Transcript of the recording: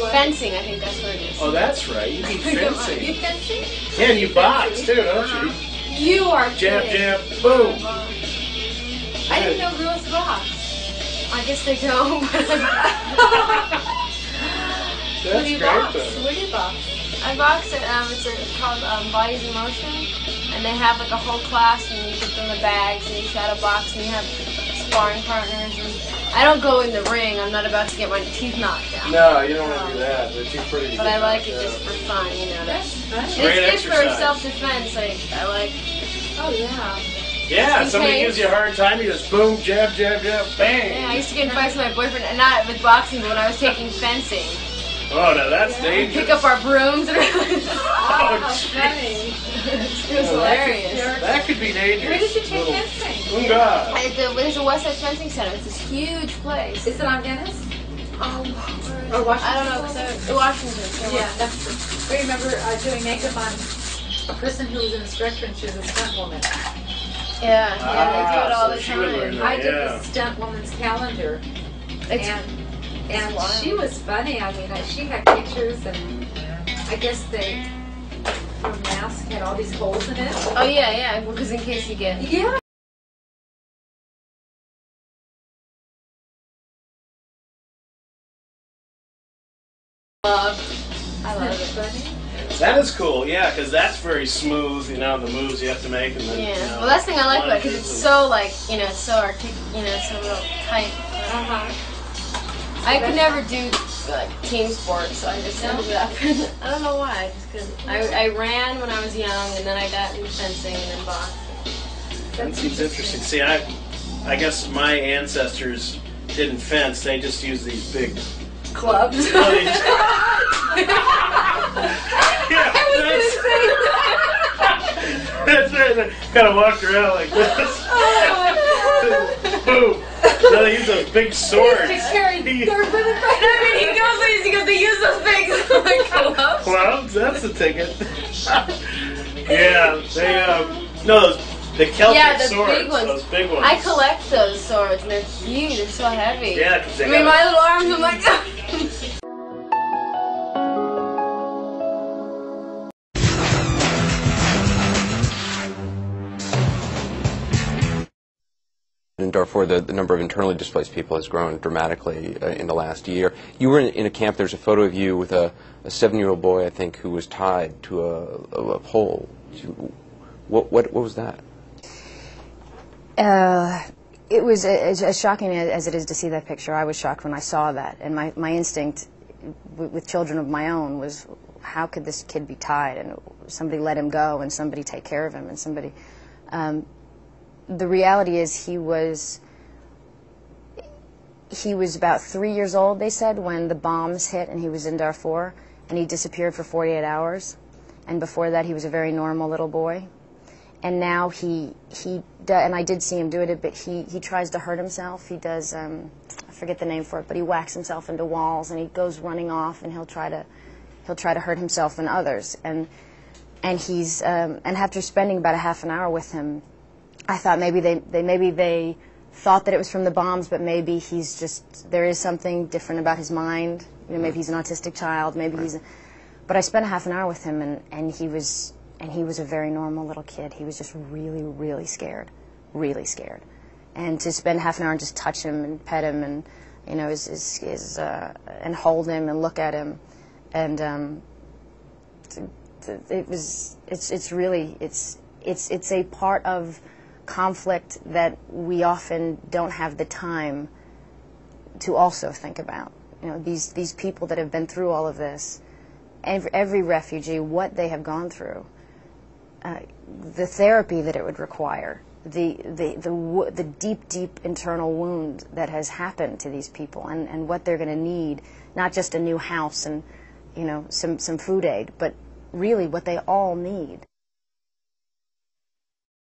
Fencing, I think that's what it is. Oh, that's right. You keep fencing. You fencing? Yeah, and you box too, don't you? You are Jab, kidding. jab, boom. I didn't know girls box. I guess they don't. Where do you box? Where do you box? I box at it's called Bodies in Motion, and they have like a whole class, and you get them the bags, and you shadow box, and you have sparring partners. And I don't go in the ring. I'm not about to get my teeth knocked out. No, you don't want to do that. They're too pretty. But I like it just for fun, you know. That's fun. It's good for self-defense. I like. Oh yeah. Yeah, somebody gives you a hard time, you just boom, jab, jab, jab, bang. Yeah, I used to get in fights with my boyfriend, and not with boxing, but when I was taking fencing. Oh, no, that's dangerous. Pick up our brooms and everything. Oh, how funny. It was hilarious. That could be dangerous. Where did you take fencing? There's a West Side Fencing Center. It's this huge place. Is it on Dennis? Oh, or Washington? I don't know. Washington. Yeah, that's. I remember doing makeup on a person who was in a stretcher and she was a stunt woman. Yeah, they do it all the time. I did the stunt woman's calendar, and she was funny. I mean, she had pictures, and I guess her mask had all these holes in it. Oh yeah, because in case you get. Yeah. I love it. Funny. That is cool, yeah, because that's very smooth, you know, the moves you have to make. And then, yeah, you know, well, that's the thing I like about it, because it's so, like, you know, so articulate, you know, it's so real tight. I could never do, like, team sports, so I just ended up, I don't know why, just because I ran when I was young, and then I got into fencing and then boxing. That seems interesting. See, I guess my ancestors didn't fence, they just used these big clubs. Yeah, that's right. They kind of walked around like this. Boom. Now they use those big swords. He goes, they use those big clubs. Clubs? That's the ticket. Yeah, the Celtic swords. Big ones. Those big ones. I collect those swords, and they're huge. They're so heavy. Yeah, because they my little arms, I'm like. In Darfur, the number of internally displaced people has grown dramatically in the last year. You were in a camp. There's a photo of you with a 7-year-old boy, I think, who was tied to a pole. What was that? It was as shocking as it is to see that picture. I was shocked when I saw that, and my instinct with children of my own was, how could this kid be tied, and somebody let him go, and somebody take care of him, and somebody. The reality is he was about 3 years old, they said, when the bombs hit, and he was in Darfur, and he disappeared for 48 hours. And before that, he was a very normal little boy. And now and I did see him do it, but he tries to hurt himself. He does, I forget the name for it, but he whacks himself into walls, and he goes running off, and he'll try to hurt himself and others. And after spending about a half an hour with him, I thought maybe they thought that it was from the bombs, but maybe there is something different about his mind. You know, maybe he's an autistic child. Maybe But I spent a half an hour with him, and he was a very normal little kid. He was just really, really scared, really scared. And to spend half an hour and just touch him and pet him, and you know, and hold him and look at him, and it's a part of conflict that we often don't have the time to also think about. You know, these people that have been through all of this, every refugee, what they have gone through, the therapy that it would require, the deep internal wound that has happened to these people, and what they're going to need, not just a new house and, you know, some food aid, but really what they all need.